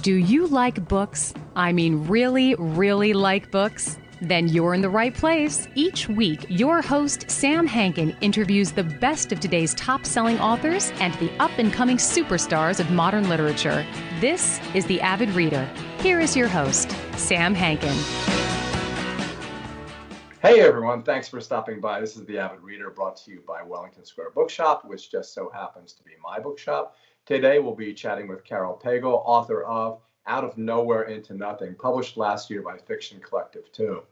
Do you like books? I mean, really, really like books? Then you're in the right place. Each week, your host, Sam Hankin, interviews the best of today's top-selling authors and the up-and-coming superstars of modern literature. This is The Avid Reader. Here is your host, Sam Hankin. Hey everyone, thanks for stopping by. This is The Avid Reader, brought to you by Wellington Square Bookshop, which just so happens to be my bookshop. Today we'll be chatting with Caryl Pagel, author of Out of Nowhere into Nothing, published last year by Fiction Collective 2.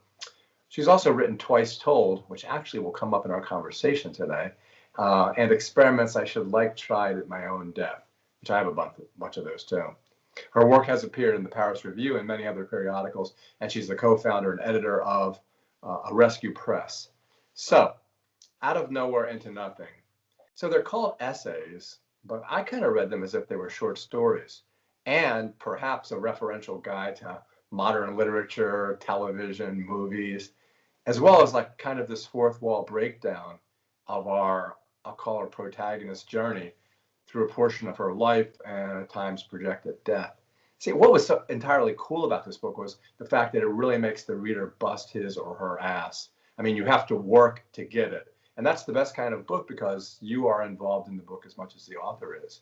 She's also written Twice Told, which actually will come up in our conversation today, and Experiments I Should Like Tried at My Own Death, which I have a bunch of those too. Her work has appeared in the Paris Review and many other periodicals, and she's the co-founder and editor of A Rescue Press. So, Out of Nowhere into Nothing. So they're called essays, but I kind of read them as if they were short stories and perhaps a referential guide to modern literature, television, movies, as well as like kind of this fourth wall breakdown of our, I'll call her protagonist's journey through a portion of her life and at times projected death. See, what was so entirely cool about this book was the fact that it really makes the reader bust his or her ass. I mean, you have to work to get it. And that's the best kind of book because you are involved in the book as much as the author is.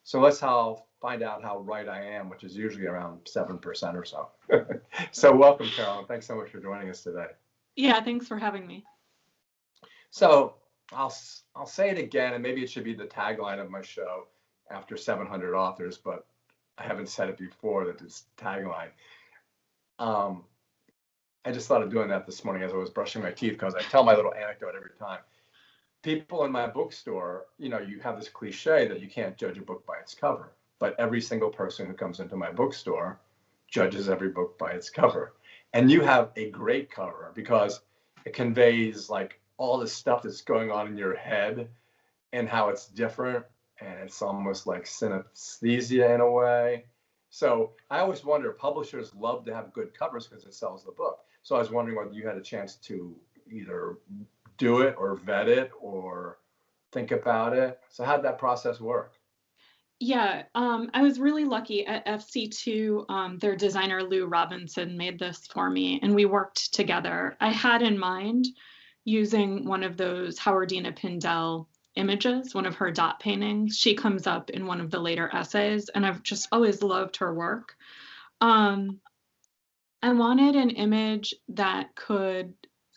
So let's find out how right I am, which is usually around 7% or so. So welcome, Caryl. Thanks so much for joining us today. Yeah, thanks for having me. So I'll say it again, and maybe it should be the tagline of my show after 700 authors, but I haven't said it before that it's tagline. I just thought of doing that this morning as I was brushing my teeth because I tell my little anecdote every time. People in my bookstore, you know, you have this cliche that you can't judge a book by its cover, but every single person who comes into my bookstore judges every book by its cover. And you have a great cover because it conveys like all the stuff that's going on in your head and how it's different. And it's almost like synesthesia in a way. So I always wonder, publishers love to have good covers because it sells the book. So I was wondering whether you had a chance to either do it or vet it or think about it. So how'd that process work? Yeah, I was really lucky at FC2. Their designer, Lou Robinson, made this for me, and we worked together. I had in mind using one of those Howardina Pindell images, one of her dot paintings. She comes up in one of the later essays, and I've just always loved her work. I wanted an image that could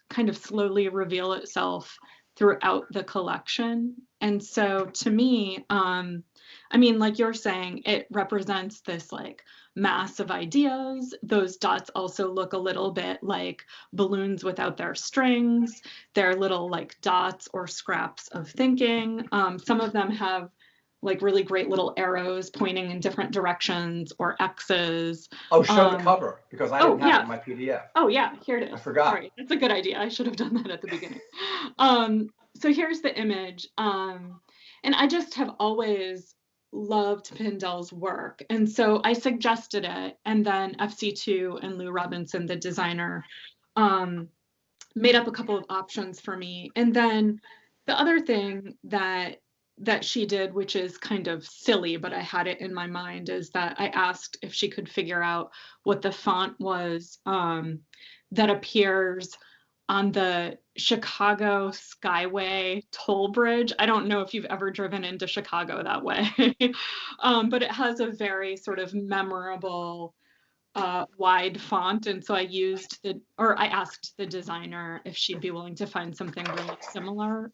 kind of slowly reveal itself throughout the collection. And so to me, I mean, like you're saying, it represents this like mass of ideas. Those dots also look a little bit like balloons without their strings. They're little like dots or scraps of thinking. Some of them have like really great little arrows pointing in different directions or X's. Oh, show the cover because I didn't have it in my PDF. Oh yeah, here it is. I forgot. Sorry, that's a good idea. I should have done that at the beginning. So here's the image. And I just have always loved Pindell's work. And so I suggested it. And then FC2 and Lou Robinson, the designer, made up a couple of options for me. And then the other thing that she did, which is kind of silly, but I had it in my mind, is that I asked if she could figure out what the font was that appears on the Chicago Skyway toll bridge. I don't know if you've ever driven into Chicago that way, but it has a very sort of memorable wide font. And so I asked the designer if she'd be willing to find something really similar,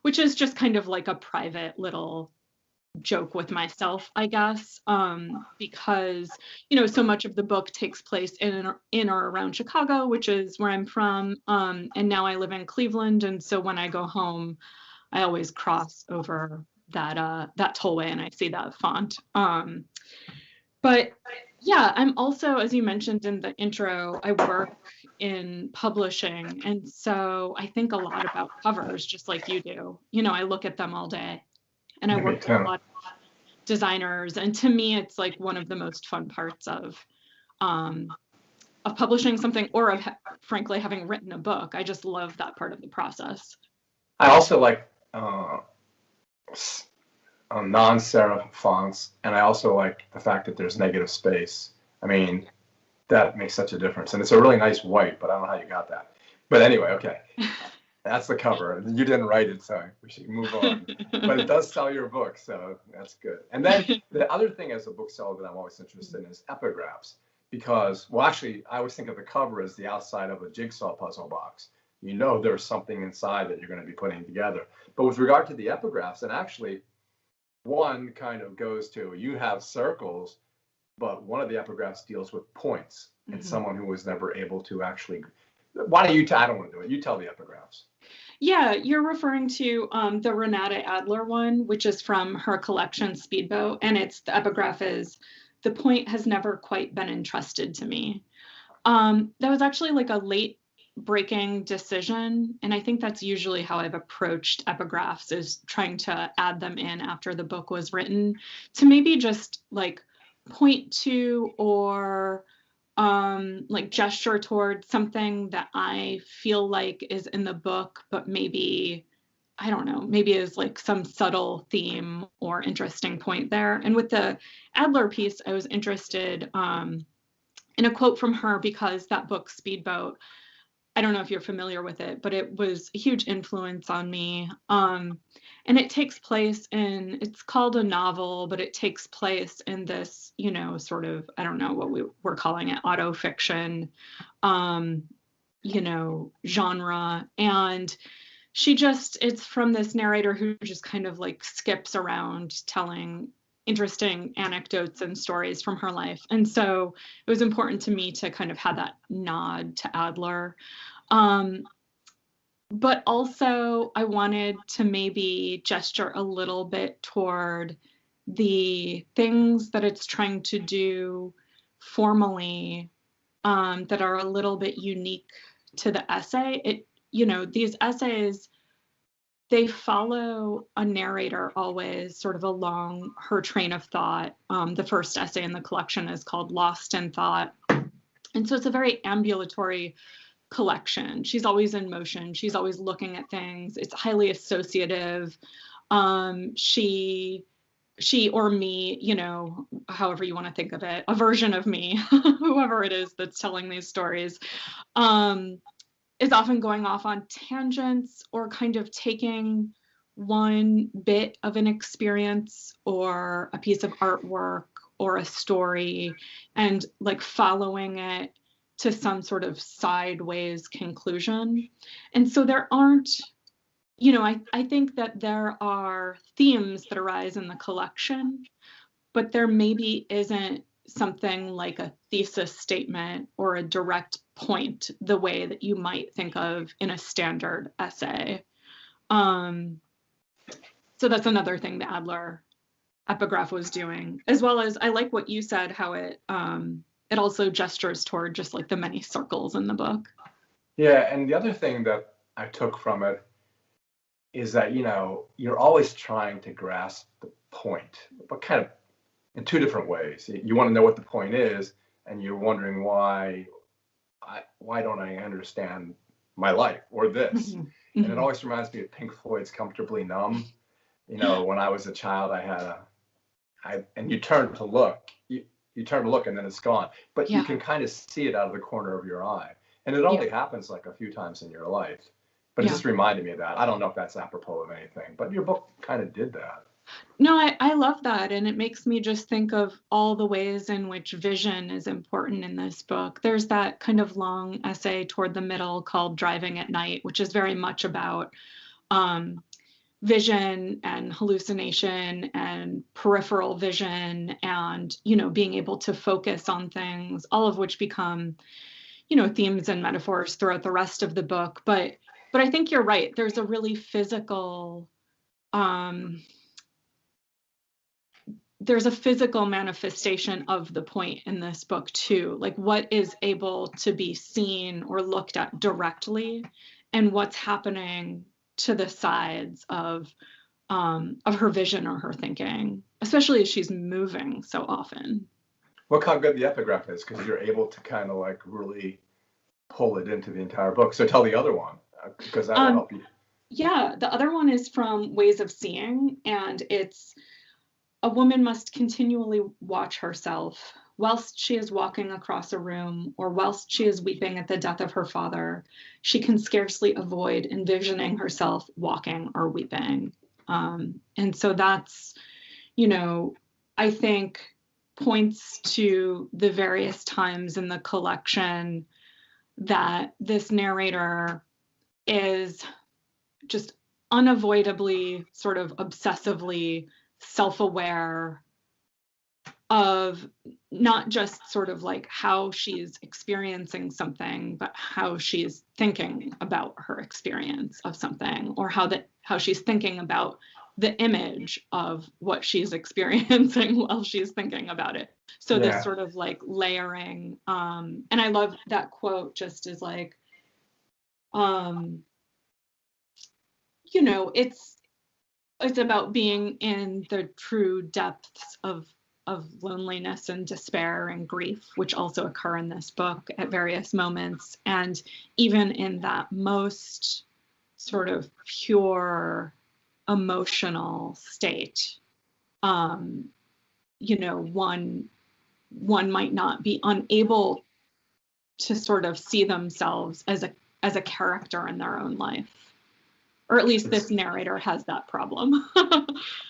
which is just kind of like a private little joke with myself, I guess, because, you know, so much of the book takes place in or around Chicago, which is where I'm from. And now I live in Cleveland. And so when I go home, I always cross over that tollway and I see that font. But yeah, I'm also, as you mentioned in the intro, I work in publishing. And so I think a lot about covers, just like you do. You know, I look at them all day and I work with a lot of designers. And to me, it's like one of the most fun parts of publishing something or of, frankly, having written a book. I just love that part of the process. I also like non-serif fonts, and I also like the fact that there's negative space. I mean, that makes such a difference. And it's a really nice white, but I don't know how you got that. But anyway, okay. That's the cover. You didn't write it, so we should move on. But it does sell your book, so that's good. And then the other thing as a bookseller that I'm always interested in is epigraphs. Because, well, actually, I always think of the cover as the outside of a jigsaw puzzle box. You know there's something inside that you're going to be putting together. But with regard to the epigraphs, and actually, one kind of goes to, you have circles, but one of the epigraphs deals with points and someone who was never able to actually. Why don't you I don't want to do it. You tell the epigraphs. Yeah, you're referring to the Renata Adler one, which is from her collection Speedboat, and the epigraph is, "The point has never quite been entrusted to me." That was actually like a late breaking decision, and I think that's usually how I've approached epigraphs, is trying to add them in after the book was written, to maybe just like point to or like gesture toward something that I feel like is in the book, but maybe, I don't know, maybe is like some subtle theme or interesting point there. And with the Adler piece, I was interested in a quote from her, because that book, Speedboat, I don't know if you're familiar with it, but it was a huge influence on me. And it takes place it's called a novel, but it takes place in this, sort of, I don't know what we're calling it, autofiction, genre. And it's from this narrator who just kind of like skips around telling interesting anecdotes and stories from her life. And so it was important to me to kind of have that nod to Adler. But also I wanted to maybe gesture a little bit toward the things that it's trying to do formally, that are a little bit unique to the essay. These essays, they follow a narrator always sort of along her train of thought. The first essay in the collection is called Lost in Thought. And so it's a very ambulatory collection. She's always in motion. She's always looking at things. It's highly associative. She or me, however you want to think of it, a version of me, whoever it is that's telling these stories, is often going off on tangents or kind of taking one bit of an experience or a piece of artwork or a story and like following it to some sort of sideways conclusion. And so there aren't, I think that there are themes that arise in the collection, but there maybe isn't something like a thesis statement or a direct point the way that you might think of in a standard essay. So that's another thing the Adler epigraph was doing, as well as I like what you said, how it also gestures toward just like the many circles in the book. Yeah, and the other thing that I took from it is that, you're always trying to grasp the point, but kind of in two different ways. You want to know what the point is, and you're wondering why don't I understand my life or this? Mm-hmm. And it always reminds me of Pink Floyd's Comfortably Numb. When I was a child, and you turn to look, you turn to look and then it's gone, but you can kind of see it out of the corner of your eye. And it only happens like a few times in your life, but it just reminded me of that. I don't know if that's apropos of anything, but your book kind of did that. No, I love that. And it makes me just think of all the ways in which vision is important in this book. There's that kind of long essay toward the middle called Driving at Night, which is very much about vision and hallucination and peripheral vision and, being able to focus on things, all of which become, themes and metaphors throughout the rest of the book. But I think you're right. There's a really physical, there's a physical manifestation of the point in this book too, like what is able to be seen or looked at directly and what's happening to the sides of her vision or her thinking, especially as she's moving so often. Look how good the epigraph is, because you're able to kind of like really pull it into the entire book. So tell the other one, because that will help you. Yeah, the other one is from Ways of Seeing, and it's a woman must continually watch herself whilst she is walking across a room or whilst she is weeping at the death of her father. She can scarcely avoid envisioning herself walking or weeping. And so that's, I think points to the various times in the collection that this narrator is just unavoidably sort of obsessively self-aware of not just sort of like how she's experiencing something, but how she's thinking about her experience of something, or how she's thinking about the image of what she's experiencing while she's thinking about it. So this sort of like layering, and I love that quote just as like, it's about being in the true depths of loneliness and despair and grief, which also occur in this book at various moments. And even in that most sort of pure emotional state, one might not be unable to sort of see themselves as a character in their own life. Or at least this narrator has that problem.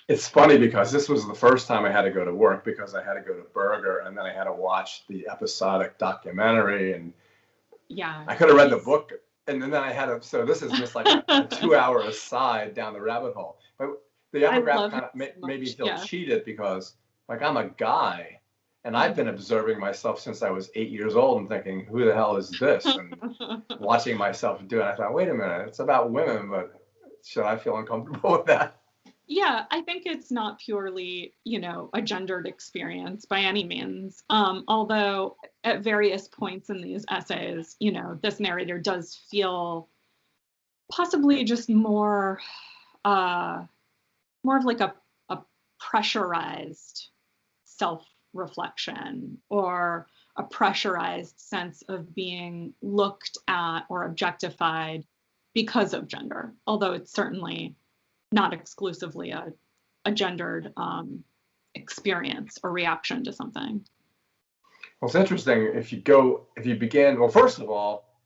It's funny because this was the first time I had to go to work because I had to go to Berger, and then I had to watch the episodic documentary, and I could have read the book, and then I had to, so this is just like a 2-hour aside down the rabbit hole. But the epigraph kind of made me feel cheated because like I'm a guy, and I've been observing myself since I was 8 years old and thinking, who the hell is this? And watching myself do it, I thought, wait a minute, it's about women, but should I feel uncomfortable with that? Yeah, I think it's not purely, a gendered experience by any means. Although at various points in these essays, this narrator does feel possibly just more of like a pressurized self-reflection, or a pressurized sense of being looked at or objectified because of gender, although it's certainly not exclusively a gendered experience or reaction to something. Well, it's interesting if you begin, well, first of all,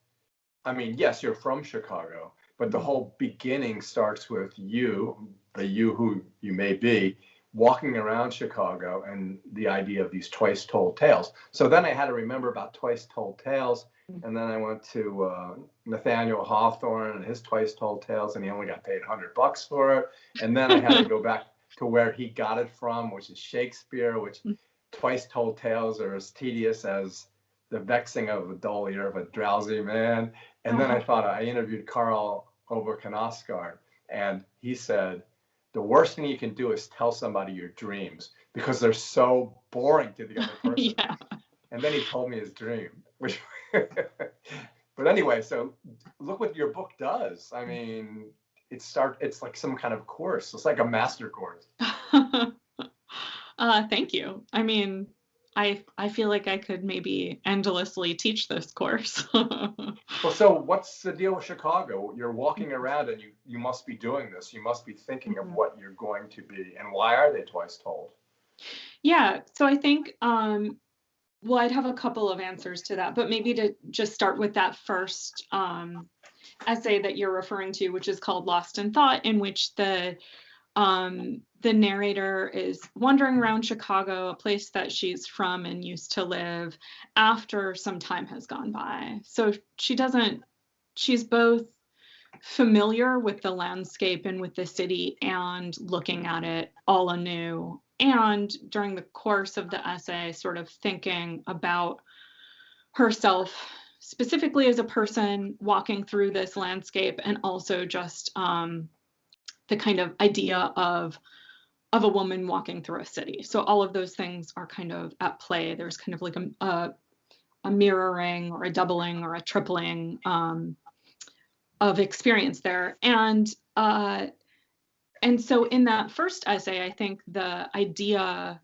I mean, yes, you're from Chicago, but the whole beginning starts with you, the you who you may be, walking around Chicago and the idea of these twice told tales. So then I had to remember about twice told tales. And then I went to Nathaniel Hawthorne and his twice told tales, and he only got paid $100 for it. And then I had to go back to where he got it from, which is Shakespeare, which twice told tales are as tedious as the vexing of the dull ear of a drowsy man. And then I interviewed Carl Oberkanaskar, and he said, the worst thing you can do is tell somebody your dreams because they're so boring to the other person. And then he told me his dream, which but anyway, so look what your book does. I mean, it's like some kind of course. It's like a master course. Thank you. I mean, I feel like I could maybe endlessly teach this course. Well, so what's the deal with Chicago? You're walking around and you must be doing this. You must be thinking of what you're going to be. And why are they twice told? Yeah, so I think, well, I'd have a couple of answers to that, but maybe to just start with that first essay that you're referring to, which is called Lost in Thought, in which the narrator is wandering around Chicago, a place that she's from and used to live, after some time has gone by. So she's both familiar with the landscape and with the city and looking at it all anew. And during the course of the essay, sort of thinking about herself specifically as a person walking through this landscape, and also just the kind of idea of a woman walking through a city. So all of those things are kind of at play. There's kind of like a mirroring or a doubling or a tripling of experience there. And so in that first essay, I think the idea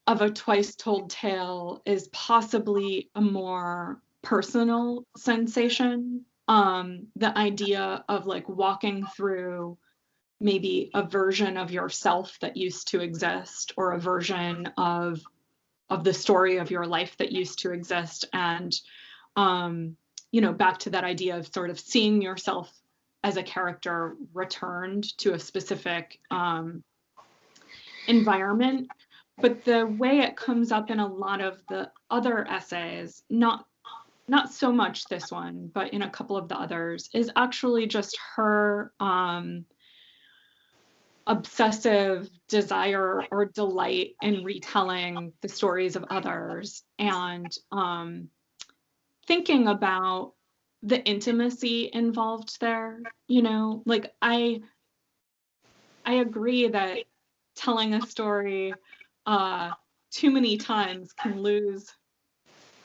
of a twice told tale is possibly a more personal sensation. The idea of like walking through maybe a version of yourself that used to exist, or a version of the story of your life that used to exist. And, back to that idea of sort of seeing yourself as a character returned to a specific environment. But the way it comes up in a lot of the other essays, not so much this one, but in a couple of the others, is actually just her obsessive desire or delight in retelling the stories of others, and thinking about the intimacy involved there. Like I agree that telling a story too many times can lose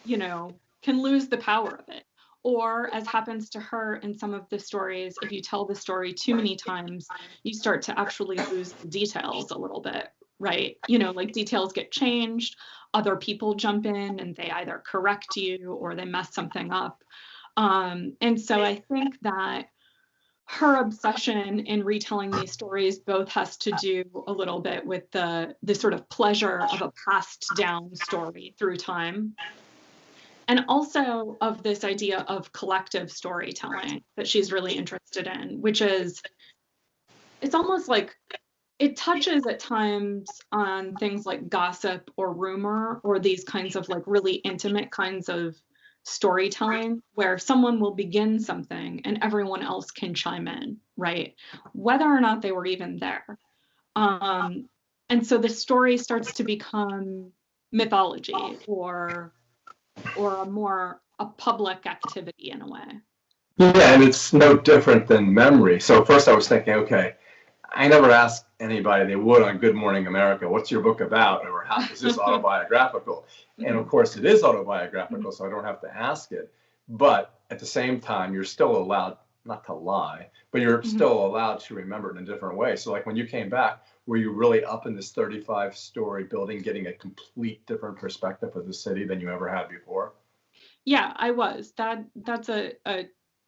the power of it. Or, as happens to her in some of the stories, if you tell the story too many times, you start to actually lose the details a little bit, right? Like details get changed, other people jump in and they either correct you or they mess something up. And so I think that her obsession in retelling these stories both has to do a little bit with the sort of pleasure of a passed down story through time, and also of this idea of collective storytelling that she's really interested in, which is, it's almost like it touches at times on things like gossip or rumor, or these kinds of like really intimate kinds of storytelling where someone will begin something and everyone else can chime in, right? Whether or not they were even there. And so the story starts to become mythology, or a public activity in a way. Yeah, and it's no different than memory. So first I was thinking, okay, I never asked anybody, they would on Good Morning America, what's your book about? Or how is this autobiographical? And of course it is autobiographical, so I don't have to ask it. But at the same time, you're still allowed not to lie, but you're still allowed to remember it in a different way. So like when you came back, were you really up in this 35-story building, getting a complete different perspective of the city than you ever had before? Yeah, I was. That's a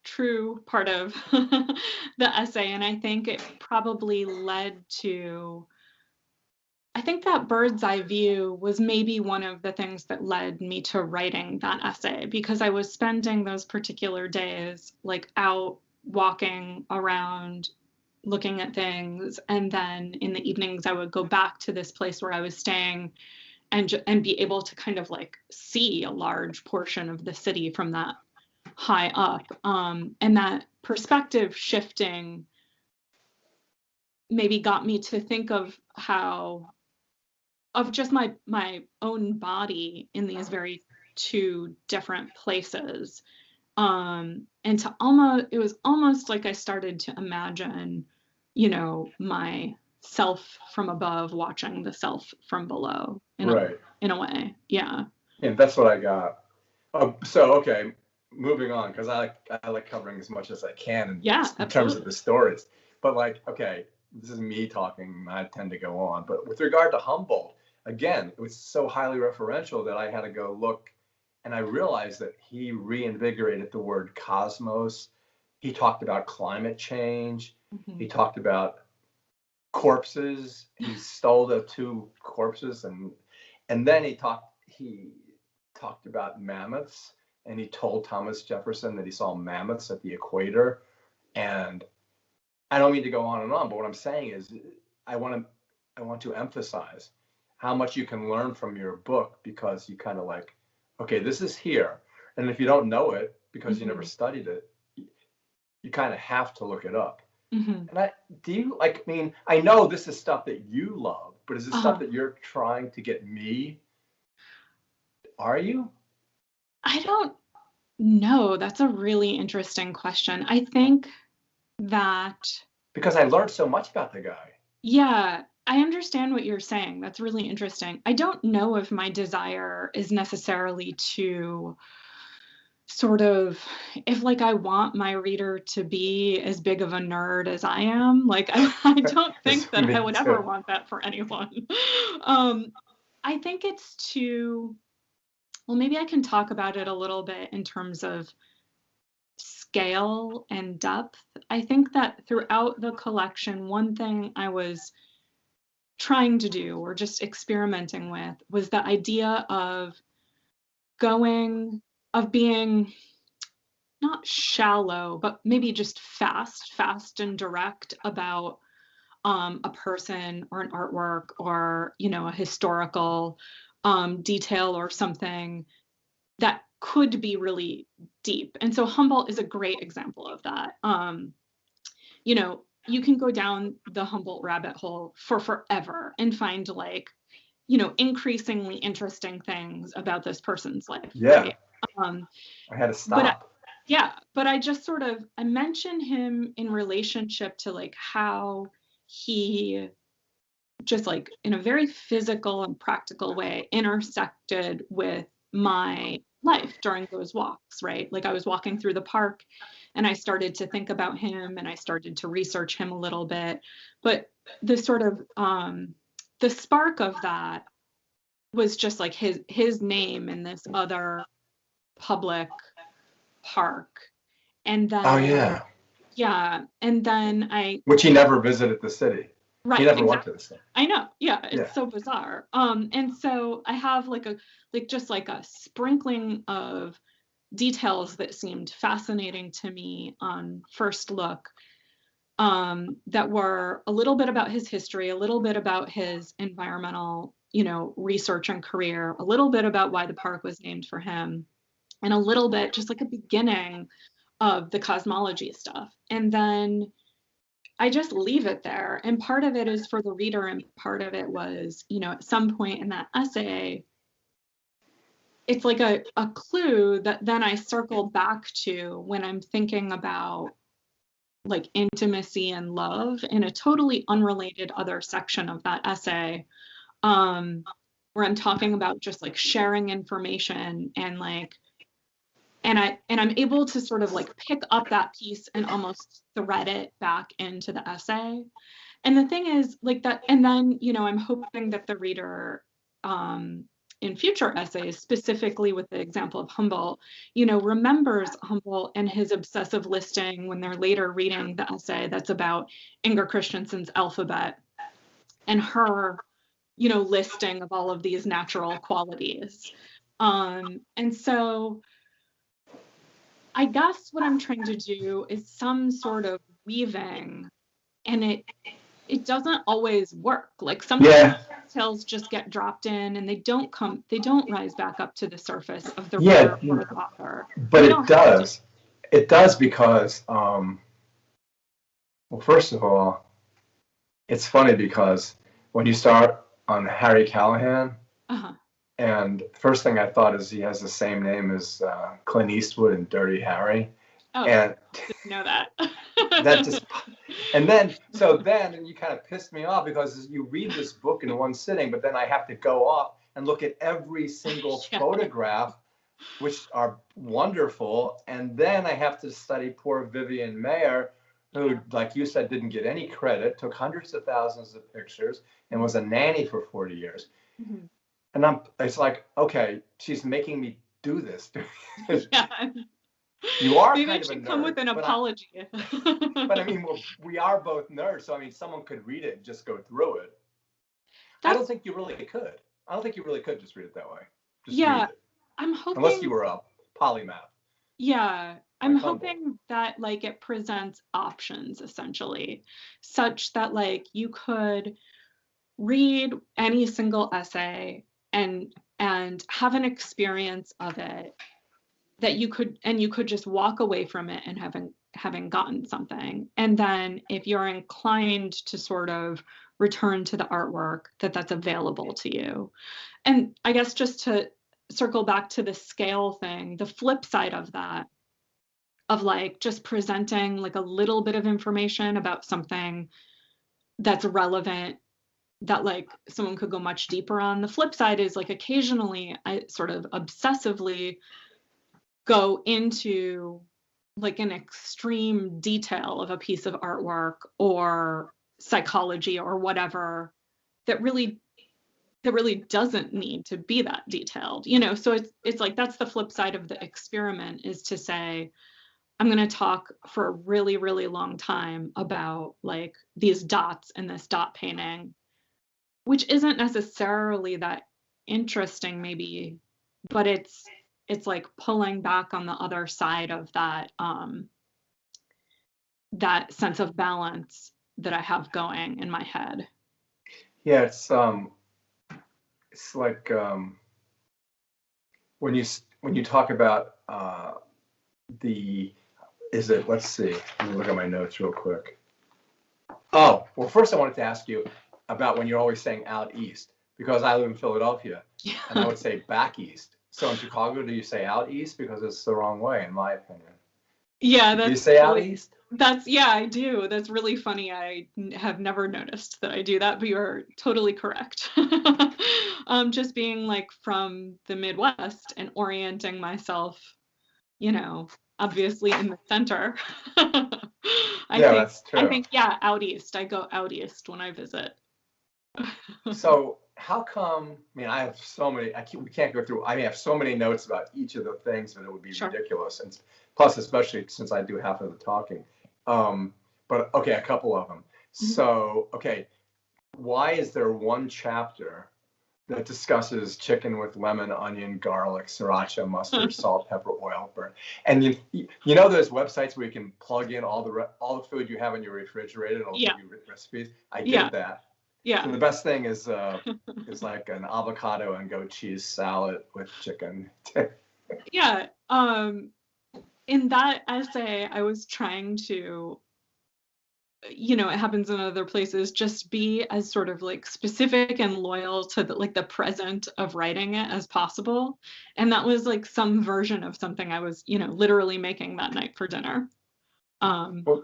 true part of the essay. And I think it probably led to, I think that bird's eye view was maybe one of the things that led me to writing that essay, because I was spending those particular days like out walking around, looking at things, and then in the evenings I would go back to this place where I was staying and be able to kind of like see a large portion of the city from that high up. And that perspective shifting maybe got me to think of just my own body in these very two different places. And it was almost like I started to imagine, my self from above watching the self from below in a way. Yeah. And that's what I got. So, okay, moving on, because I like covering as much as I can in terms of the stories. But like, okay, this is me talking, I tend to go on. But with regard to Humboldt, again, it was so highly referential that I had to go look, and I realized that he reinvigorated the word cosmos. He talked about climate change. He talked about corpses. He stole the two corpses, and then he talked about mammoths, and he told Thomas Jefferson that he saw mammoths at the equator. And I don't mean to go on and on, but what I'm saying is I want to emphasize how much you can learn from your book, because you kind of like, okay, this is here. And if you don't know it because you never studied it, you kind of have to look it up. And I know this is stuff that you love, but is this stuff that you're trying to get me? Are you? I don't know. That's a really interesting question. I think that, because I learned so much about the guy. Yeah, I understand what you're saying. That's really interesting. I don't know if my desire is necessarily to sort of, if like I want my reader to be as big of a nerd as I am. Like I don't think that I would ever want that for anyone. I think it's too, well, maybe I can talk about it a little bit in terms of scale and depth. I think that throughout the collection, one thing I was trying to do or just experimenting with was the idea of being not shallow, but maybe just fast and direct about a person or an artwork or, a historical detail or something that could be really deep. And so Humboldt is a great example of that. You can go down the Humboldt rabbit hole for forever and find increasingly interesting things about this person's life. Yeah. Right? I had to stop. But I just I mention him in relationship to how he just in a very physical and practical way intersected with my life during those walks, right? I was walking through the park and I started to think about him and I started to research him a little bit. But the the spark of that was just his name in this other public park. And then and then which he never visited the city. Right. He never went to the city. I know. Yeah, it's so bizarre. And so I have a sprinkling of details that seemed fascinating to me on first look, that were a little bit about his history, a little bit about his environmental, research and career, a little bit about why the park was named for him, and a little bit just a beginning of the cosmology stuff. And then I just leave it there. And part of it is for the reader, and part of it was, at some point in that essay, it's a clue that then I circle back to when I'm thinking about intimacy and love in a totally unrelated other section of that essay, where I'm talking about just sharing information and I'm able to pick up that piece and almost thread it back into the essay. And the thing is that, and then, I'm hoping that the reader, in future essays, specifically with the example of Humboldt, remembers Humboldt and his obsessive listing when they're later reading the essay that's about Inger Christensen's alphabet and her, listing of all of these natural qualities. And so I guess what I'm trying to do is some sort of weaving, and it doesn't always work. Sometimes details just get dropped in and they don't rise back up to the surface of the reader or the author. But it does. It does because, first of all, it's funny because when you start on Harry Callahan, and the first thing I thought is he has the same name as Clint Eastwood in Dirty Harry. Oh, and didn't know that. That just, and then you kind of pissed me off because you read this book in one sitting, but then I have to go off and look at every single photograph, which are wonderful. And then I have to study poor Vivian Mayer, who, like you said, didn't get any credit, took hundreds of thousands of pictures, and was a nanny for 40 years. Mm-hmm. And it's okay, she's making me do this. You are maybe kind it of a should nerd, come with an apology. But I mean, we are both nerds, so I mean, someone could read it and just go through it. I don't think you really could. I don't think you really could just read it that way. Just read it. I'm hoping. Unless you were a polymath. Yeah, I'm hoping that it presents options essentially, such that you could read any single essay and have an experience of it that you could just walk away from it and having gotten something. And then if you're inclined to sort of return to the artwork, that's available to you. And I guess just to circle back to the scale thing, the flip side of that, of just presenting a little bit of information about something that's relevant, that someone could go much deeper on. The flip side is occasionally I sort of obsessively go into an extreme detail of a piece of artwork or psychology or whatever that really doesn't need to be that detailed, so it's that's the flip side of the experiment, is to say I'm going to talk for a really, really long time about like these dots in this dot painting, which isn't necessarily that interesting maybe, but it's like pulling back on the other side of that that sense of balance that I have going in my head. Yeah, it's like when you talk about let's see, let me look at my notes real quick. Oh, well, first I wanted to ask you about when you're always saying out east, because I live in Philadelphia, and I would say back east. So in Chicago, do you say out east? Because it's the wrong way, in my opinion. Yeah, do you say out east? Yeah, I do. That's really funny. I have never noticed that I do that, but you're totally correct. Just being like from the Midwest and orienting myself, obviously in the center. That's true. I think, yeah, out east. I go out east when I visit. So how come, I have so many, we can't go through, I have so many notes about each of the things, but it would be ridiculous. And plus, especially since I do half of the talking. But okay, a couple of them. Mm-hmm. So, okay, why is there one chapter that discusses chicken with lemon, onion, garlic, sriracha, mustard, salt, pepper, oil, burn? And you know those websites where you can plug in all the food you have in your refrigerator and it'll give you recipes? I did that. Yeah. So the best thing is like an avocado and goat cheese salad with chicken. Yeah. In that essay, I was trying to, it happens in other places, just be as sort of like specific and loyal to the present of writing it as possible. And that was like some version of something I was, literally making that night for dinner. Well,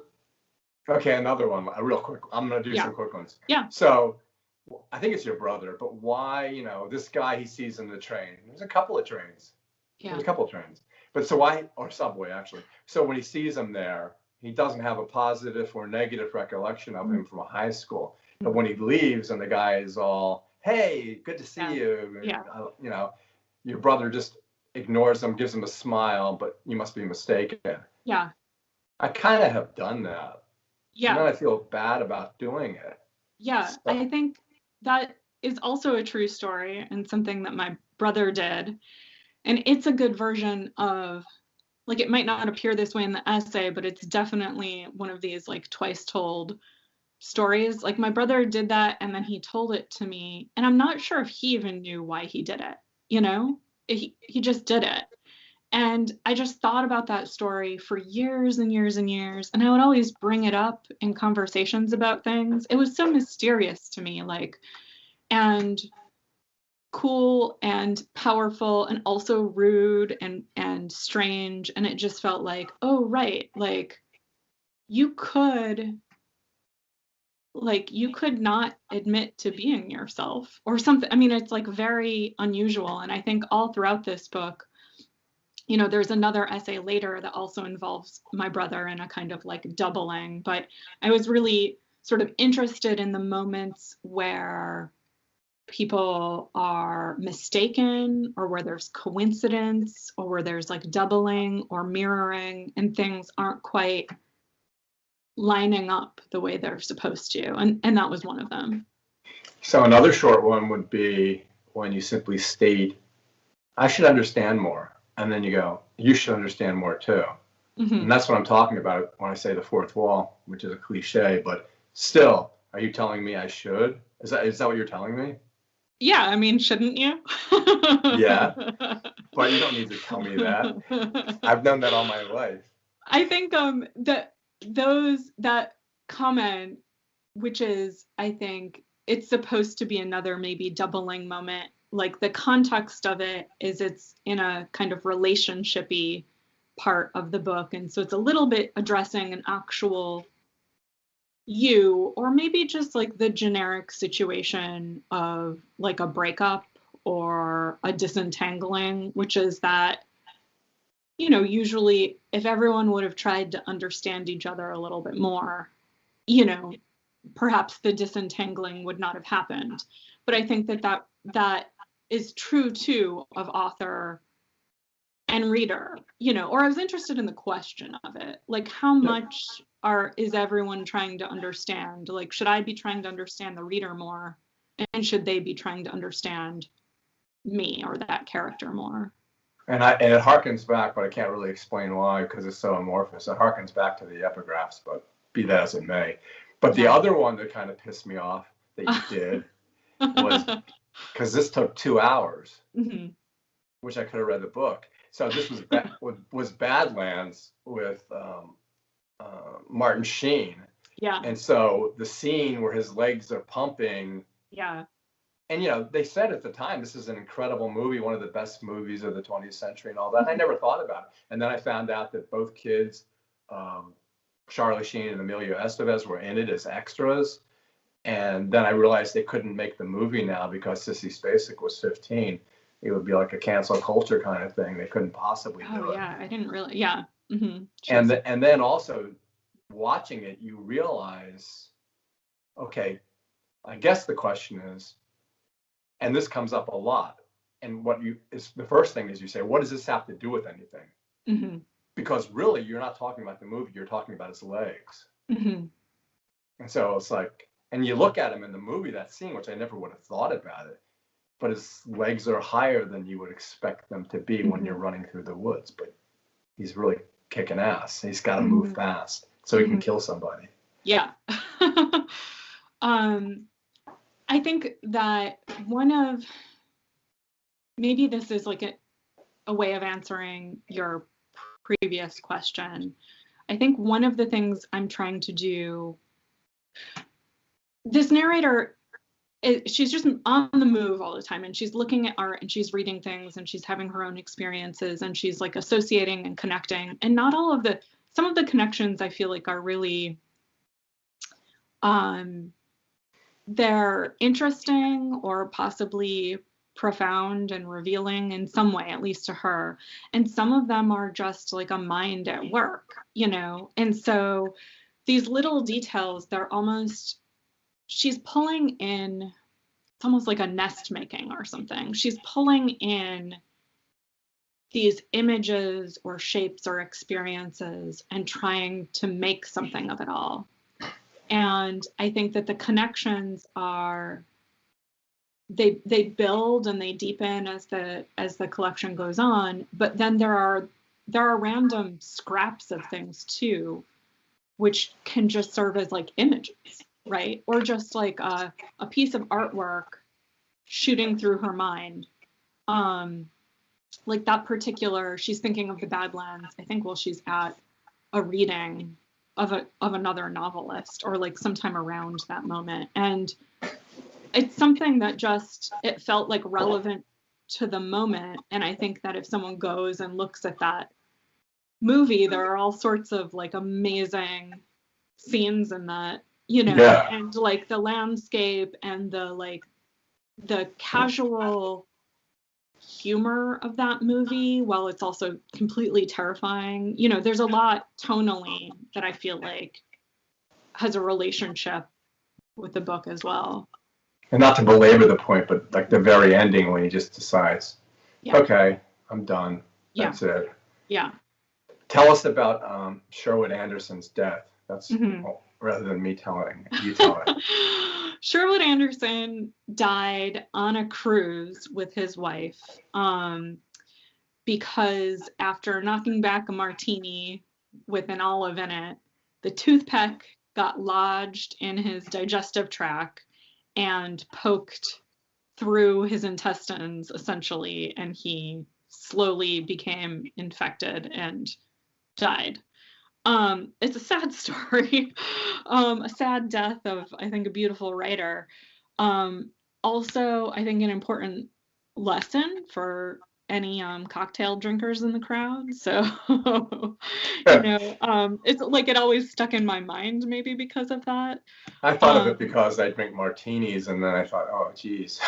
okay, another one, real quick. I'm going to do some quick ones. Yeah. So I think it's your brother, but why, this guy he sees in the train, there's a couple of trains. Yeah. There's a couple of trains. But so why, or subway actually. So when he sees him there, he doesn't have a positive or negative recollection of him from a high school. But when he leaves and the guy is all, hey, good to see you. Yeah. Your brother just ignores him, gives him a smile, but you must be mistaken. Yeah. I kind of have done that. Yeah. And then I feel bad about doing it. Yeah. So. I think that is also a true story and something that my brother did. And it's a good version of, like, it might not appear this way in the essay, but it's definitely one of these like twice told stories. Like my brother did that and then he told it to me and I'm not sure if he even knew why he did it, he just did it. And I just thought about that story for years and years and years. And I would always bring it up in conversations about things. It was so mysterious to me, and cool and powerful and also rude and strange. And it just felt like, oh, right. You could not admit to being yourself or something. It's like very unusual. And I think all throughout this book, there's another essay later that also involves my brother in a kind of like doubling, but I was really sort of interested in the moments where people are mistaken or where there's coincidence or where there's like doubling or mirroring and things aren't quite lining up the way they're supposed to. And that was one of them. So another short one would be when you simply state, I should understand more. And then you go, you should understand more too. Mm-hmm. And that's what I'm talking about when I say the fourth wall, which is a cliche, but still, are you telling me I should? Is that what you're telling me? Yeah, shouldn't you? Yeah, but you don't need to tell me that. I've done that all my life. I think that comment, which is, I think it's supposed to be another maybe doubling moment. Like the context of it is it's in a kind of relationshipy part of the book. And so it's a little bit addressing an actual you, or maybe just like the generic situation of like a breakup or a disentangling, which is that, usually if everyone would have tried to understand each other a little bit more, perhaps the disentangling would not have happened. But I think that is true too of author and reader, or I was interested in the question of it. Like, how much is everyone trying to understand? Like, should I be trying to understand the reader more? And should they be trying to understand me or that character more? And it harkens back, but I can't really explain why because it's so amorphous. It harkens back to the epigraphs, but be that as it may. But the other one that kind of pissed me off that you did was because this took 2 hours, mm-hmm. which I could have read the book. So this was Badlands with Martin Sheen. Yeah. And so the scene where his legs are pumping. Yeah. And, they said at the time, this is an incredible movie, one of the best movies of the 20th century and all that. I never thought about it. And then I found out that both kids, Charlie Sheen and Emilio Estevez, were in it as extras. And then I realized they couldn't make the movie now because Sissy Spacek was 15. It would be like a cancel culture kind of thing. They couldn't possibly do it. Oh, yeah. I didn't really. Yeah. Mm-hmm. And then also watching it, you realize, okay, I guess the question is, and this comes up a lot. And the first thing is you say, what does this have to do with anything? Mm-hmm. Because really, you're not talking about the movie, you're talking about his legs. Mm-hmm. And so it's like, and you look at him in the movie, that scene, which I never would have thought about it, but his legs are higher than you would expect them to be when you're running through the woods. But he's really kicking ass. He's got to move fast so he can kill somebody. Yeah. I think that maybe this is like a way of answering your previous question. I think one of the things I'm trying to do, this narrator, she's just on the move all the time, and she's looking at art and she's reading things and she's having her own experiences and she's like associating and connecting. And some of the connections I feel like are really, they're interesting or possibly profound and revealing in some way, at least to her. And some of them are just like a mind at work, And so these little details, she's pulling in, it's almost like a nest making or something. She's pulling in these images or shapes or experiences and trying to make something of it all. And I think that the connections they build and they deepen as the collection goes on, but then there are random scraps of things too, which can just serve as like images, right? Or just like a piece of artwork shooting through her mind. Like that particular, she's thinking of the Badlands, I think, while she's at a reading of another novelist, or like sometime around that moment. And it's something that it felt like relevant to the moment. And I think that if someone goes and looks at that movie, there are all sorts of like amazing scenes in that, and like the landscape and the casual humor of that movie, while it's also completely terrifying. There's a lot tonally that I feel like has a relationship with the book as well. And not to belabor the point, but like the very ending when he just decides, okay, I'm done. That's it. Yeah. Tell us about Sherwood Anderson's death. That's rather than me telling, you tell it. Sherwood Anderson died on a cruise with his wife because after knocking back a martini with an olive in it, the toothpick got lodged in his digestive tract and poked through his intestines, essentially, and he slowly became infected and died. It's a sad story, a sad death of, I think, a beautiful writer. Also, I think an important lesson for any cocktail drinkers in the crowd. So, it's like it always stuck in my mind, maybe because of that. I thought of it because I drink martinis, and then I thought, oh, geez.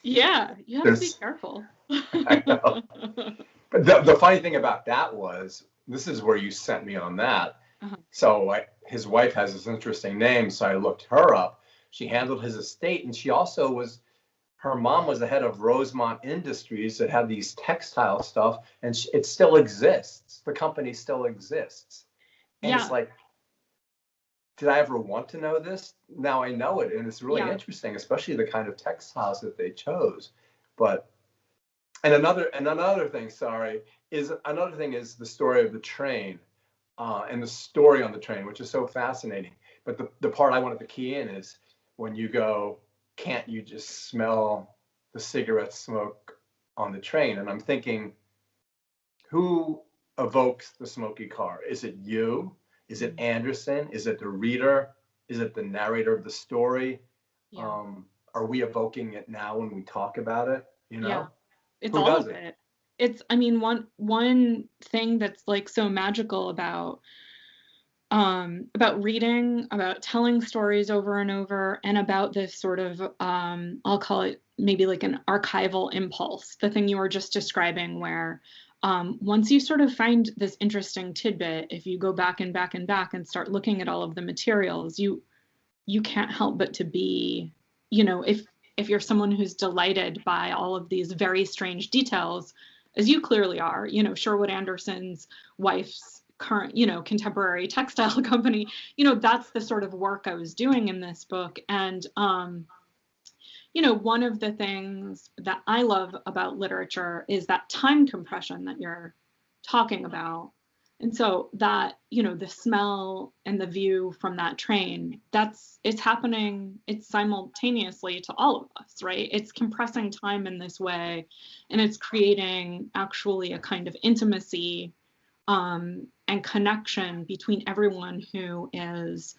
Yeah, you have to be careful. I know. But the funny thing about that was, this is where you sent me on that. So his wife has this interesting name, so I looked her up. She handled his estate, and she also was her mom was the head of Rosemont Industries that had these textile stuff, and it still exists. The company still exists. And it's Yeah. like, did I ever want to know this? Now I know it, and it's really Yeah. interesting, especially the kind of textiles that they chose. But another thing, another thing is the story of the train, and the story on the train, which is so fascinating. But the part I wanted to key in is when you go, can't you just smell the cigarette smoke on the train? And I'm thinking, who evokes the smoky car? Is it you? Is it Anderson? Is it the reader? Is it the narrator of the story? Yeah. Are we evoking it now when we talk about it? You know, Yeah. It's who all does of it? it. It's, I mean, one thing that's like so magical about reading, about telling stories over and over, and about this sort of, I'll call it maybe like an archival impulse, the thing you were just describing, where once you sort of find this interesting tidbit, if you go back and back and back and start looking at all of the materials, you can't help but to be, if you're someone who's delighted by all of these very strange details, as you clearly are, Sherwood Anderson's wife's current, contemporary textile company, that's the sort of work I was doing in this book. And, one of the things that I love about literature is that time compression that you're talking about. And so that, the smell and the view from that train, it's happening, it's simultaneously to all of us, right? It's compressing time in this way, and it's creating actually a kind of intimacy and connection between everyone who is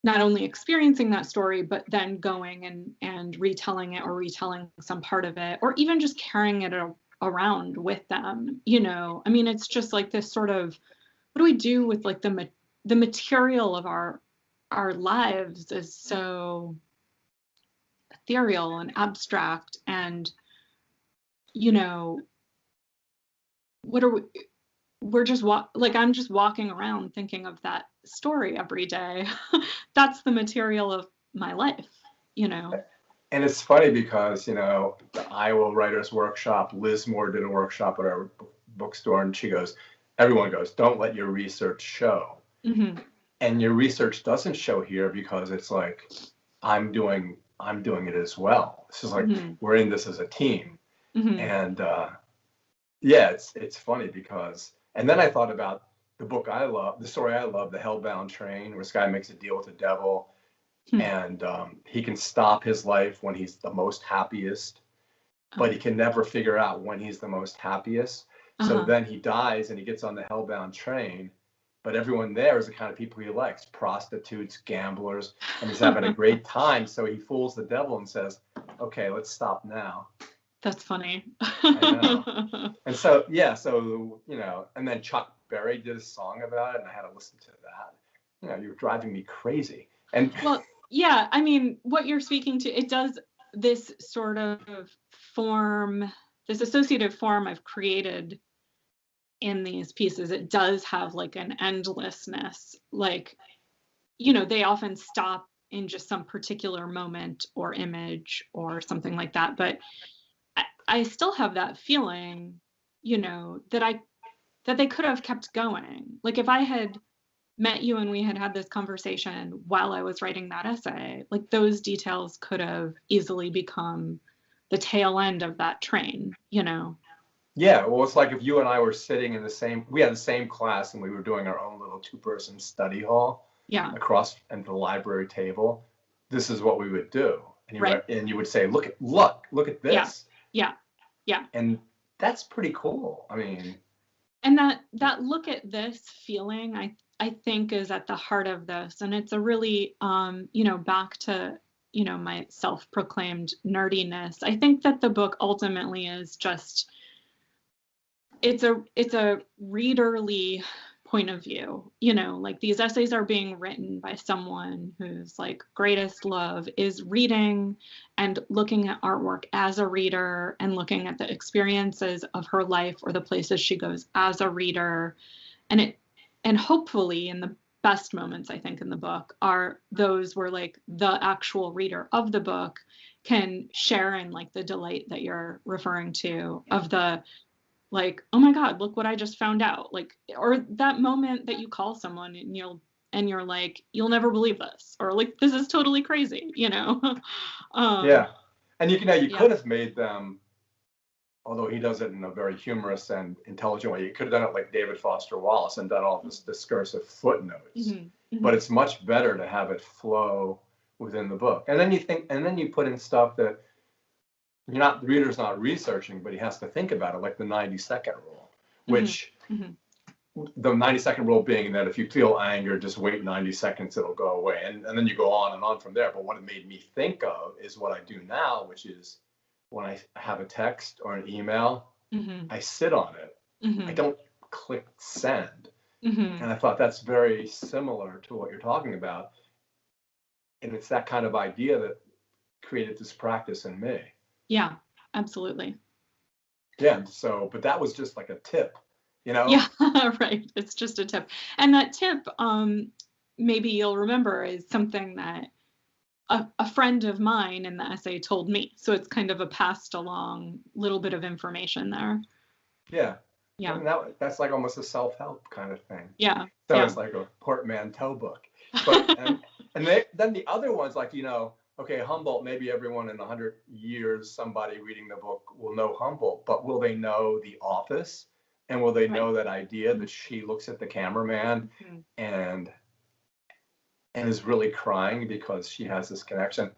not only experiencing that story, but then going and retelling it, or retelling some part of it, or even just carrying it around with them. I mean, it's just like this sort of, what do we do with like the material of our lives is so ethereal and abstract, and what are we, we're just like, I'm just walking around thinking of that story every day. That's the material of my life. And it's funny because, the Iowa Writers Workshop, Liz Moore did a workshop at our bookstore, and everyone goes, don't let your research show. Mm-hmm. And your research doesn't show here because it's like, I'm doing it as well. This is like, Mm-hmm. we're in this as a team. Mm-hmm. And yeah, it's funny because, and then I thought about the book I love, the story I love, The Hellbound Train, where this guy makes a deal with the devil, and he can stop his life when he's the most happiest, but he can never figure out when he's the most happiest. So then he dies and he gets on the Hellbound Train, but everyone there is the kind of people he likes, prostitutes, gamblers, and he's having a great time. So he fools the devil and says, okay, let's stop now. That's funny. I know. And so, yeah, and then Chuck Berry did a song about it, and I had to listen to that. You're driving me crazy. And well, yeah, I mean, what you're speaking to, it does this sort of form, this associative form I've created in these pieces. It does have like an endlessness, like, they often stop in just some particular moment or image or something like that. But I still have that feeling, that they could have kept going. Like if I had met you and we had this conversation while I was writing that essay, like those details could have easily become the tail end of that train, Yeah, well, it's like if you and I were sitting we had the same class, and we were doing our own little 2-person study hall. Yeah. Across at the library table. This is what we would do, and you would say, look at this. Yeah. And that's pretty cool. I mean, and that look at this feeling, I think is at the heart of this. And it's a really, back to, my self-proclaimed nerdiness. I think that the book ultimately is just, it's a readerly point of view, like these essays are being written by someone whose like greatest love is reading and looking at artwork as a reader, and looking at the experiences of her life or the places she goes as a reader. And hopefully in the best moments, I think, in the book are those where like the actual reader of the book can share in like the delight that you're referring to of the like, oh my God, look what I just found out. Like, or that moment that you call someone and you're like, you'll never believe this, or like, this is totally crazy, you know? Yeah. And you Yeah. could have made them, although he does it in a very humorous and intelligent way, you could have done it like David Foster Wallace and done all this discursive footnotes. But it's much better to have it flow within the book. And then you put in stuff that the reader's not researching, but he has to think about it, like the 90-second rule, which the 90-second rule being that if you feel anger, just wait 90 seconds, it'll go away. And then you go on and on from there. But what it made me think of is what I do now, which is when I have a text or an email, I sit on it. I don't click send. And I thought that's very similar to what you're talking about. And it's that kind of idea that created this practice in me. Yeah, absolutely. Yeah. So, but that was just like a tip, you know? Yeah, right. It's just a tip. And that tip, maybe you'll remember, is something that a friend of mine in the essay told me. So it's kind of a passed along little bit of information there. Yeah. Yeah. And that's like almost a self-help kind of thing. Yeah. So yeah. it's like a portmanteau book. But then the other ones, like, okay, Humboldt, maybe everyone in 100 years, somebody reading the book will know Humboldt, but will they know The Office? And will they know that idea that she looks at the cameraman and is really crying because she has this connection?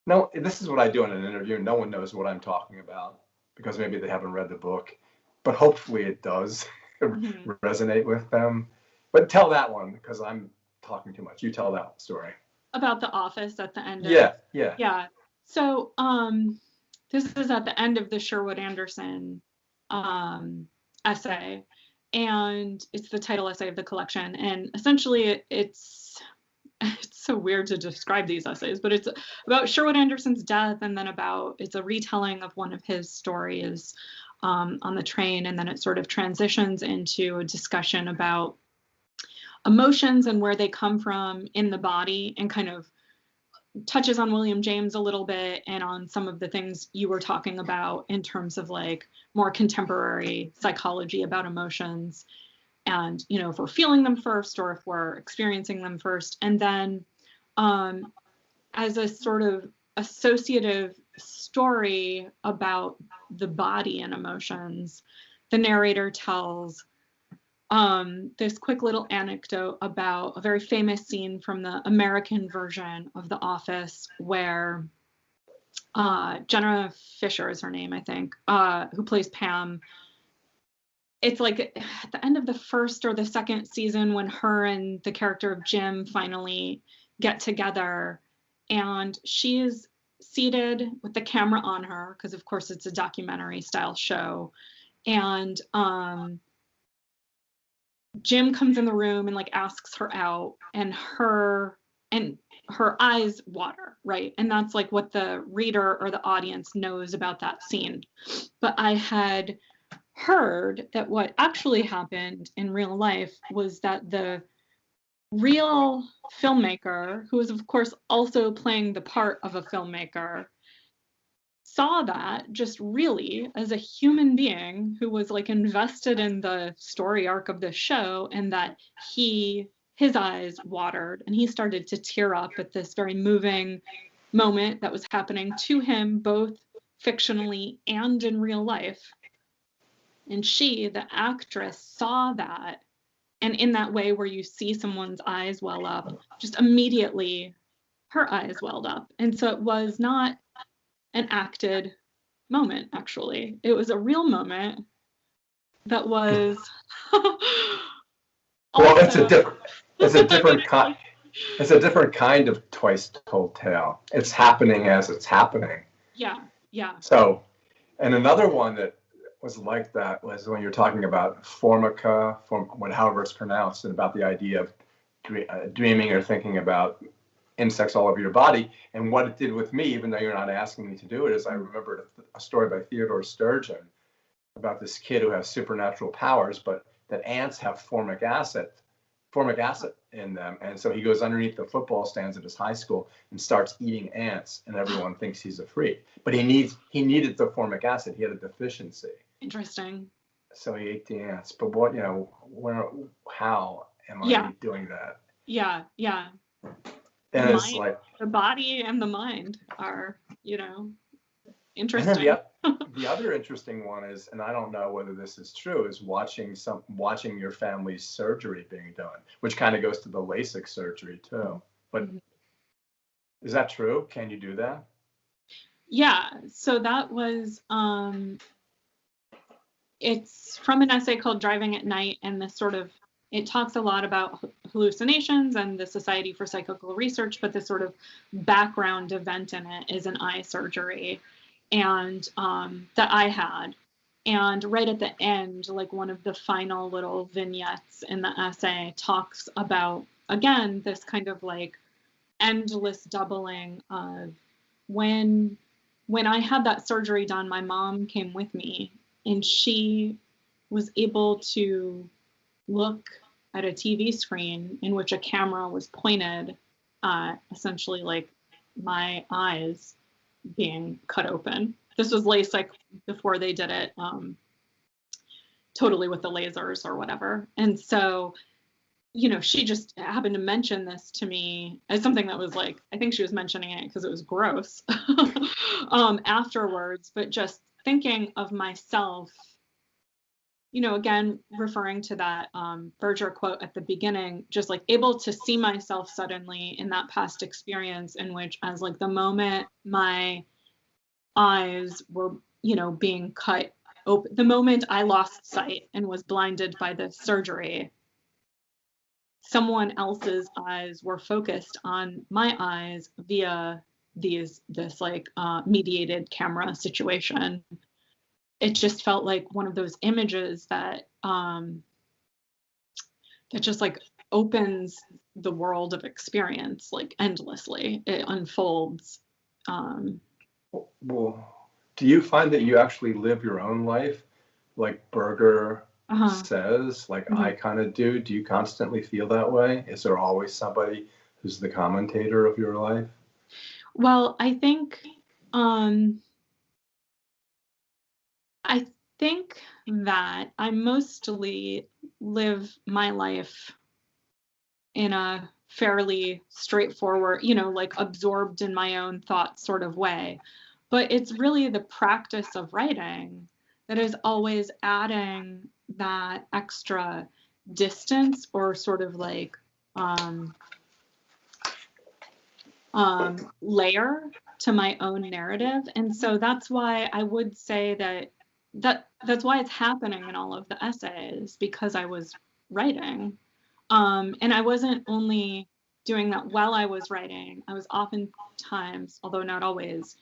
No, this is what I do in an interview. No one knows what I'm talking about because maybe they haven't read the book, but hopefully it does resonate with them. But tell that one, because I'm talking too much. You tell that story. About The Office at the end. Yeah. So this is at the end of the Sherwood Anderson essay, and it's the title essay of the collection. And essentially it's so weird to describe these essays, but it's about Sherwood Anderson's death, and then it's a retelling of one of his stories on the train, and then it sort of transitions into a discussion about emotions and where they come from in the body, and kind of touches on William James a little bit and on some of the things you were talking about in terms of like more contemporary psychology about emotions, and if we're feeling them first or if we're experiencing them first. And then as a sort of associative story about the body and emotions, the narrator tells this quick little anecdote about a very famous scene from the American version of The Office where Jenna Fisher is her name, I think, who plays Pam. It's like at the end of the first or the second season when her and the character of Jim finally get together, and she is seated with the camera on her, because of course it's a documentary style show, and Jim comes in the room and like asks her out, and her eyes water, right? And that's like what the reader or the audience knows about that scene. But I had heard that what actually happened in real life was that the real filmmaker, who was of course also playing the part of a filmmaker, saw that just really as a human being who was like invested in the story arc of the show, and that his eyes watered and he started to tear up at this very moving moment that was happening to him, both fictionally and in real life. And she, the actress, saw that, and in that way where you see someone's eyes well up, just immediately her eyes welled up. And so it was not an acted moment, actually. It was a real moment that was well, it's a different kind of twice told tale. It's happening as it's happening. Yeah. So, and another one that was like that was when you're talking about formica, however it's pronounced, and about the idea of dreaming or thinking about insects all over your body. And what it did with me, even though you're not asking me to do it, is I remembered a story by Theodore Sturgeon about this kid who has supernatural powers, but that ants have formic acid formic acid in them. And so he goes underneath the football stands at his high school and starts eating ants, and everyone thinks he's a freak. But he needed the formic acid. He had a deficiency. Interesting. So he ate the ants. But what, how am I doing that? Yeah. And it's like the body and the mind are, interesting. The other interesting one is, and I don't know whether this is true, is watching your family's surgery being done, which kind of goes to the LASIK surgery too. But is that true? Can you do that? Yeah. So that was it's from an essay called Driving at Night, and it talks a lot about hallucinations and the Society for Psychical Research, but the sort of background event in it is an eye surgery, and that I had. And right at the end, like one of the final little vignettes in the essay talks about, again, this kind of like endless doubling of when I had that surgery done, my mom came with me, and she was able to look at a TV screen in which a camera was pointed at essentially like my eyes being cut open. This was LASIK before they did it totally with the lasers or whatever. And so, she just happened to mention this to me as something that was like, I think she was mentioning it because it was gross afterwards, but just thinking of myself, again, referring to that Berger quote at the beginning, just like able to see myself suddenly in that past experience in which, as like the moment my eyes were, being cut open, the moment I lost sight and was blinded by the surgery, someone else's eyes were focused on my eyes via this mediated camera situation. It just felt like one of those images that just like opens the world of experience like endlessly. It unfolds. Well, do you find that you actually live your own life like Berger says, like I kind of do? Do you constantly feel that way? Is there always somebody who's the commentator of your life? Well, I think that I mostly live my life in a fairly straightforward, like absorbed in my own thoughts sort of way. But it's really the practice of writing that is always adding that extra distance or sort of like layer to my own narrative. And so that's why I would say that's why it's happening in all of the essays, because I was writing. And I wasn't only doing that while I was writing, I was oftentimes, although not always,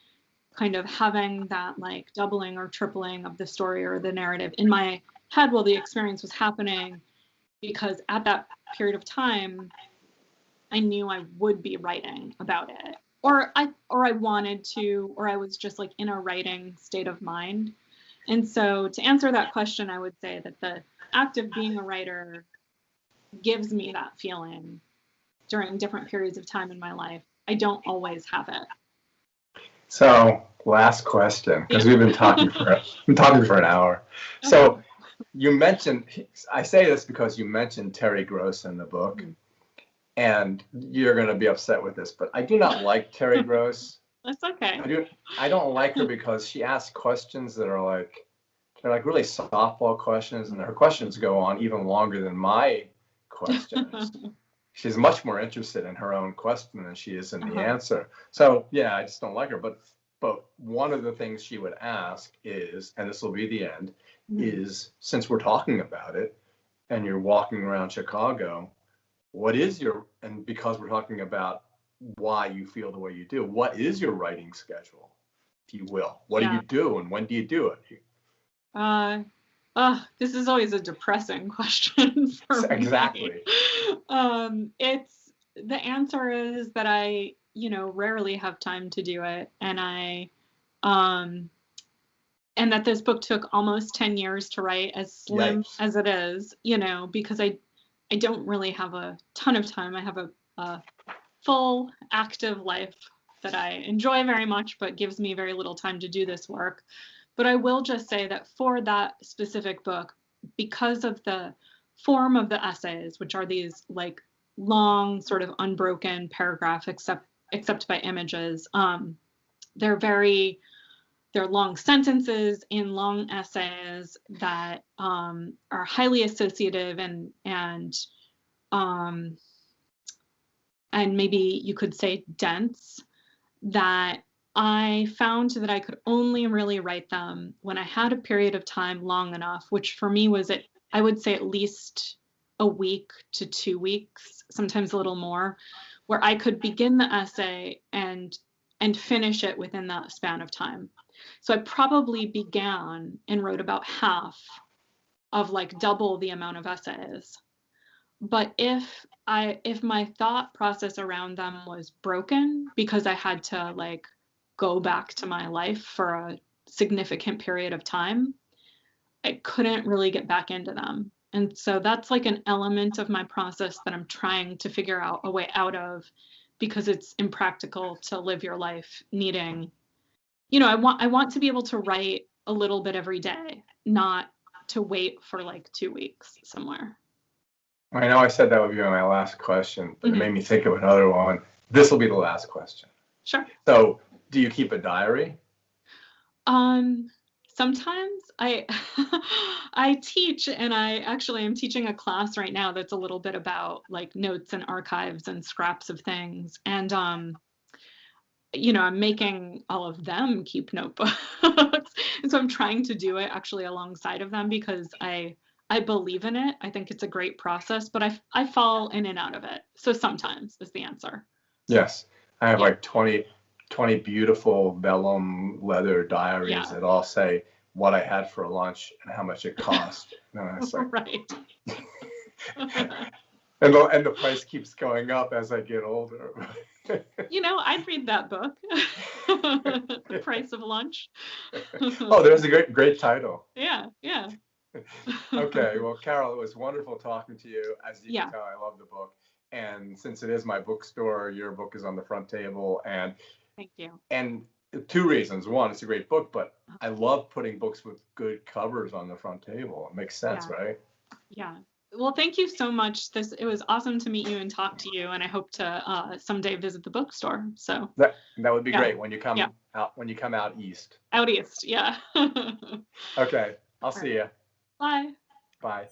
kind of having that like doubling or tripling of the story or the narrative in my head while the experience was happening, because at that period of time, I knew I would be writing about it, or I wanted to, or I was just like in a writing state of mind. And so to answer that question, I would say that the act of being a writer gives me that feeling during different periods of time in my life. I don't always have it. So last question, because we've been talking for an hour. So you mentioned, I say this because you mentioned Terry Gross in the book, and you're going to be upset with this, but I do not like Terry Gross. That's okay. I don't like her because she asks questions that are like, they're like really softball questions, and her questions go on even longer than my questions. She's much more interested in her own question than she is in the answer. So yeah, I just don't like her. But one of the things she would ask is, and this will be the end, is, since we're talking about it and you're walking around Chicago, what is your, and because we're talking about why you feel the way you do, what is your writing schedule, if you will? What do you do, and when do you do it? This is always a depressing question for me. Exactly. It's, the answer is that I, rarely have time to do it. And and that this book took almost 10 years to write, as slim as it is, because I I don't really have a ton of time. I have a full active life that I enjoy very much, but gives me very little time to do this work. But I will just say that for that specific book, because of the form of the essays, which are these like long sort of unbroken paragraph except by images, they're long sentences in long essays that are highly associative and maybe you could say dense, that I found that I could only really write them when I had a period of time long enough, which for me was I would say at least a week to 2 weeks, sometimes a little more, where I could begin the essay and finish it within that span of time. So I probably began and wrote about half of like double the amount of essays. But if my thought process around them was broken because I had to like go back to my life for a significant period of time, I couldn't really get back into them. And so that's like an element of my process that I'm trying to figure out a way out of, because it's impractical to live your life needing, I want to be able to write a little bit every day, not to wait for like 2 weeks somewhere. I know I said that would be my last question, but it made me think of another one. This will be the last question. Sure. So, do you keep a diary? Sometimes I teach, and I actually am teaching a class right now that's a little bit about like notes and archives and scraps of things. And I'm making all of them keep notebooks. And so I'm trying to do it actually alongside of them because I believe in it. I think it's a great process, but I fall in and out of it. So sometimes is the answer. Yes. I have like 20 beautiful vellum leather diaries that all say what I had for lunch and how much it cost. Like, right. and the price keeps going up as I get older. I'd read that book. The Price of Lunch. Oh, there's a great title. Yeah. Okay, well, Caryl, it was wonderful talking to you. As you Yeah. can tell, I love the book. And since it is my bookstore, your book is on the front table. And thank you. And 2 reasons. One, it's a great book, but I love putting books with good covers on the front table. It makes sense, right? Yeah. Well, thank you so much. It was awesome to meet you and talk to you, and I hope to someday visit the bookstore. So that would be great when you come out east. Out east, yeah. Okay, I'll see you. Bye. Bye.